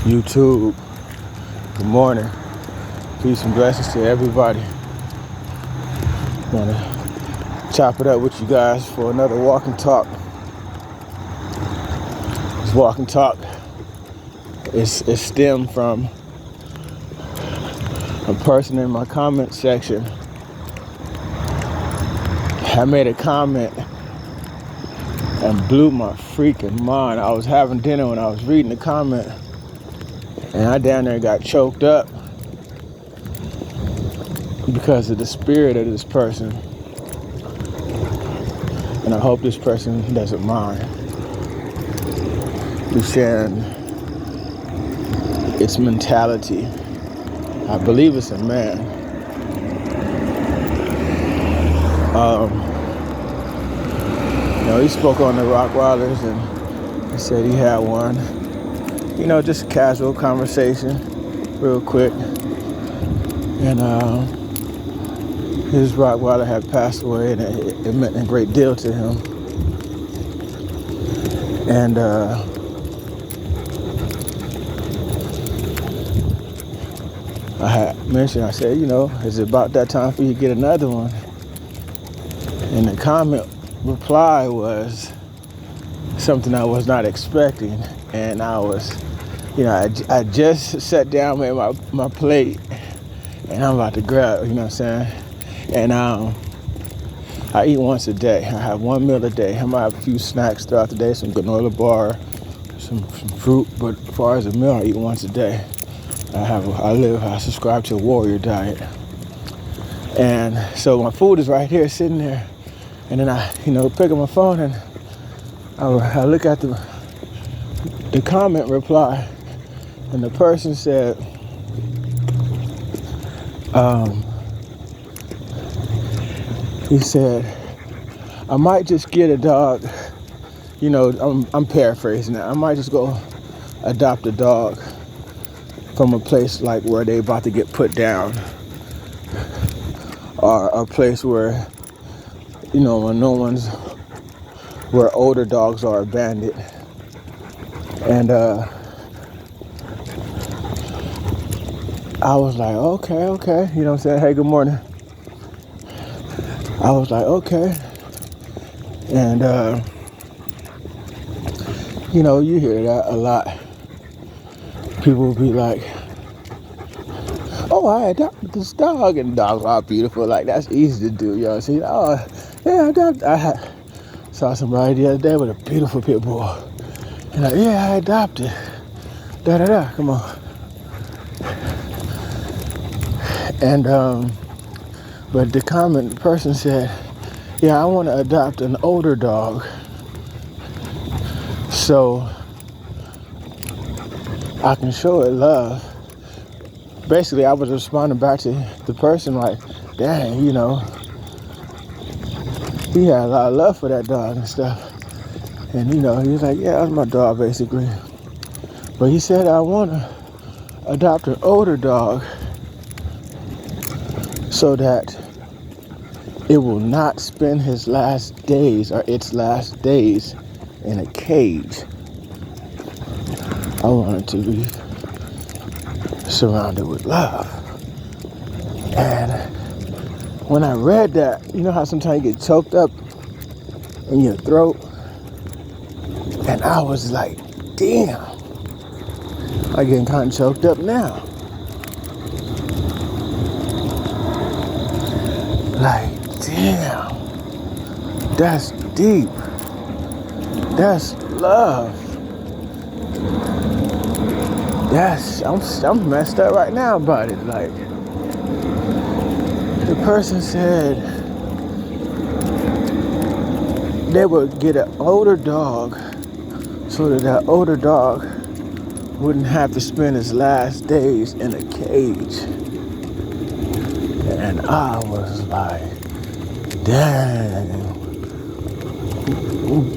YouTube. Good morning. Peace and blessings to everybody. Want to chop it up with you guys for another walk and talk. This walk and talk is stemmed from a person in my comment section. I made a comment and blew my freaking mind. I was having dinner when I was reading the comment, and I down there got choked up because of the spirit of this person. And I hope this person doesn't mind me sharing its mentality. I believe it's a man. He spoke on the Rockwilders and he said he had one. Just a casual conversation, real quick. And his Rottweiler had passed away, and it meant a great deal to him. And I had mentioned, I said, is it about that time for you to get another one? And the comment reply was something I was not expecting. And I was, I just sat down, made my plate, and I'm about to grab, you know what I'm saying? And I eat once a day. I have one meal a day. I might have a few snacks throughout the day, some granola bar, some fruit, but as far as a meal, I eat once a day. I subscribe to a warrior diet. And so my food is right here, sitting there. And then I, pick up my phone and I look at the comment reply, and the person said, he said, I might just get a dog. I'm paraphrasing that. I might just go adopt a dog from a place like where they about to get put down, or a place where, where older dogs are abandoned. And I was like, okay, you know what I'm saying? Hey, good morning. I was like, okay. And, you hear that a lot. People will be like, oh, I adopted this dog, and dogs are beautiful. Like, that's easy to do, See, oh, yeah, I saw somebody the other day with a beautiful pit bull. And I adopted. Come on. And, but the person said, yeah, I want to adopt an older dog so I can show it love. Basically, I was responding back to the person like, dang, he had a lot of love for that dog and stuff. And, he was like, yeah, that's my dog, basically. But he said, I want to adopt an older dog so that it will not spend his last days or its last days in a cage. I want it to be surrounded with love. And when I read that, you know how sometimes you get choked up in your throat? And I was like, damn, I'm getting kind of choked up now. Like, damn, that's deep. That's love. I'm messed up right now about it. Like, the person said they would get an older dog so that older dog wouldn't have to spend his last days in a cage. And I was like, dang,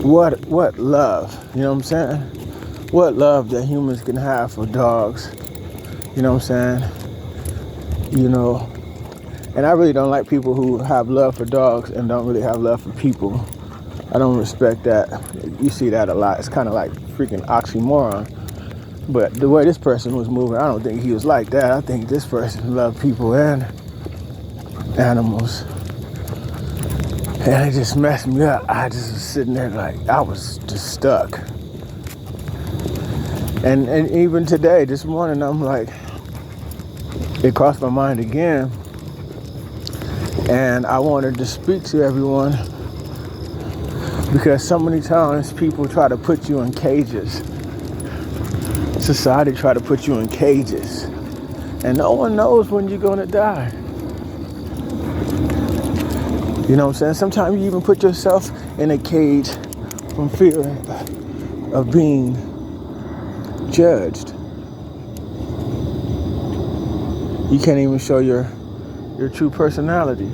what love, you know what I'm saying? What love that humans can have for dogs, you know what I'm saying? And I really don't like people who have love for dogs and don't really have love for people. I don't respect that. You see that a lot. It's kind of like freaking oxymoron. But the way this person was moving, I don't think he was like that. I think this person loved people and animals. And it just messed me up. I just was sitting there like, I was just stuck. And even today, this morning, I'm like, it crossed my mind again. And I wanted to speak to everyone because so many times people try to put you in cages. Society try to put you in cages. And no one knows when you're gonna die. You know what I'm saying? Sometimes you even put yourself in a cage from fear of being judged. You can't even show your true personality.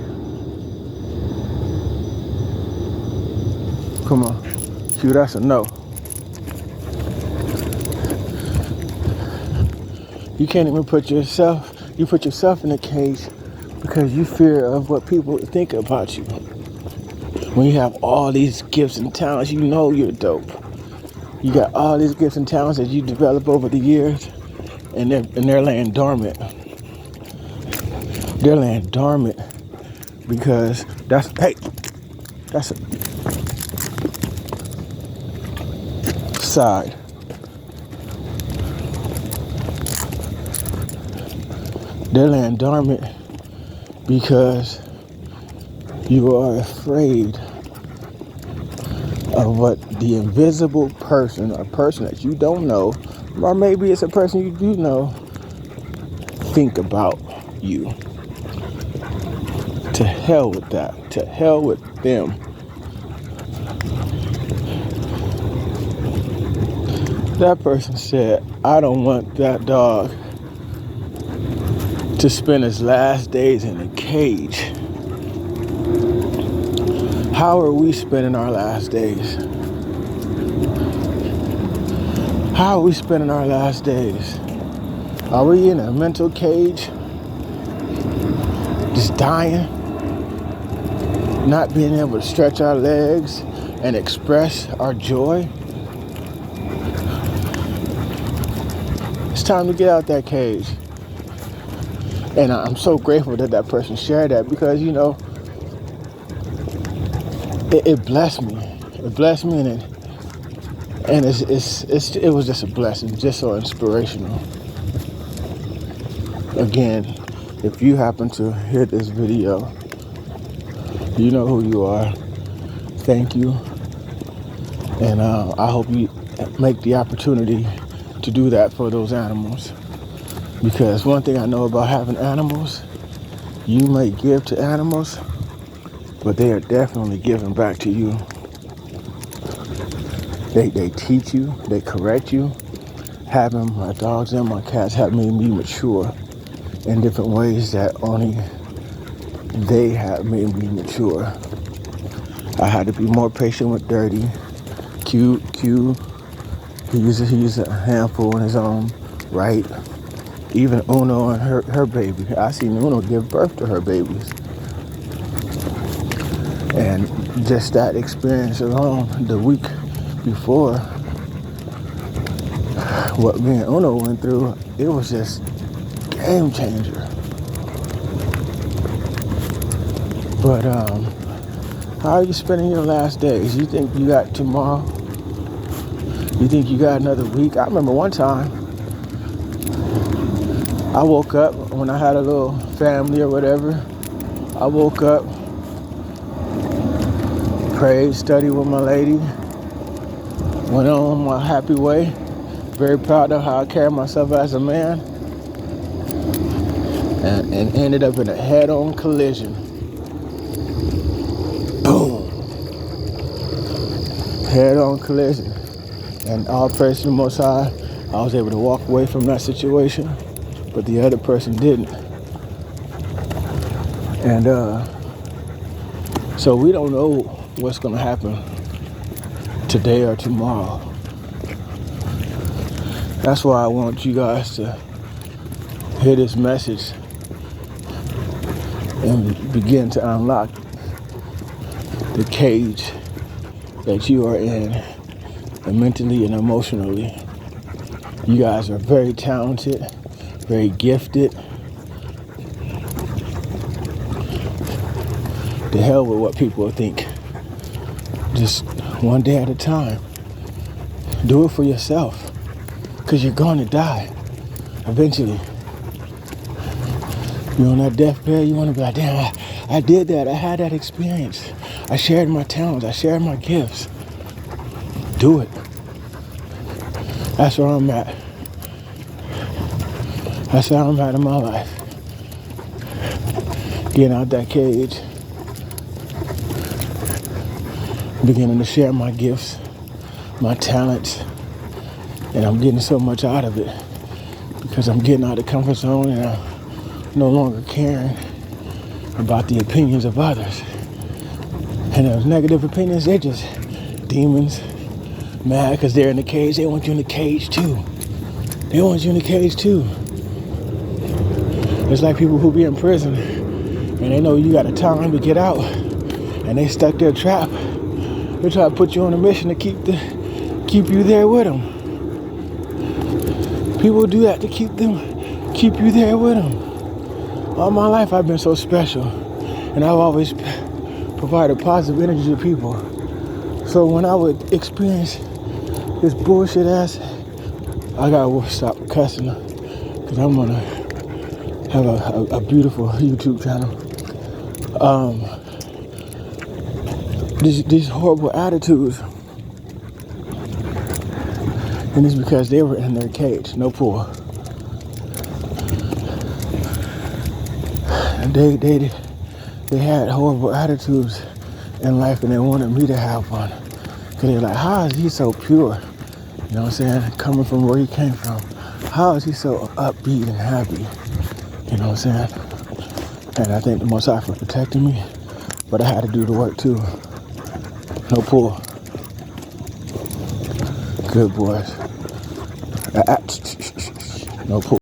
Come on. Q, that's a no. You can't even put yourself in a cage because you fear of what people think about you. When you have all these gifts and talents, you know you're dope. You got all these gifts and talents that you develop over the years, and they're laying dormant. They're laying dormant because that's a side. They're laying dormant because you are afraid of what the invisible person, a person that you don't know, or maybe it's a person you do know, think about you. To hell with that. To hell with them. That person said, I don't want that dog to spend his last days in a cage. How are we spending our last days? How are we spending our last days? Are we in a mental cage? Just dying? Not being able to stretch our legs and express our joy? It's time to get out that cage. And I'm so grateful that that person shared that because, you know, it blessed me. It blessed me, and it was just a blessing, just so inspirational. Again, if you happen to hear this video, you know who you are. Thank you. And I hope you make the opportunity to do that for those animals. Because one thing I know about having animals, you may give to animals, but they are definitely giving back to you. They teach you, they correct you. Having my dogs and my cats have made me mature in different ways that only they have made me mature. I had to be more patient with Dirty. Q, he's a handful in his own right. Even Uno and her baby. I seen Uno give birth to her babies. And just that experience alone, the week before, what me and Uno went through, it was just game changer. But how are you spending your last days? You think you got tomorrow? You think you got another week? I remember one time I woke up when I had a little family or whatever. I woke up, prayed, studied with my lady, went on my happy way. Very proud of how I carry myself as a man, and ended up in a head-on collision. Boom! Head-on collision. And all praise to the Most High, I was able to walk away from that situation, but the other person didn't. And so we don't know what's going to happen today or tomorrow. That's why I want you guys to hear this message and begin to unlock the cage that you are in, and mentally and emotionally, You guys are very talented, very gifted. The hell with what people think. Just one day at a time. Do it for yourself, because you're going to die eventually. You're on that deathbed, you want to be like, damn, I did that. I had that experience. I shared my talents. I shared my gifts. Do it. That's where I'm at. That's where I'm at in my life. Getting out that cage. Beginning to share my gifts, my talents. And I'm getting so much out of it. Because I'm getting out of the comfort zone and I'm no longer caring about the opinions of others. And those negative opinions, they're just demons, mad because they're in the cage. They want you in the cage too. They want you in the cage too. It's like people who be in prison and they know you got a time to get out and they stuck their trap. They try to put you on a mission to keep you there with them. People do that to keep you there with them. All my life I've been so special, and I've always provided positive energy to people. So when I would experience this bullshit ass, I gotta stop cussing, because I'm gonna have a beautiful YouTube channel. These horrible attitudes, and it's because they were in their cage, no pull. They had horrible attitudes in life, and they wanted me to have one. Because they're like, how is he so pure? You know what I'm saying? Coming from where he came from. How is he so upbeat and happy? You know what I'm saying? And I thank the Most High for protecting me. But I had to do the work too. No pull. Good boys. No pull.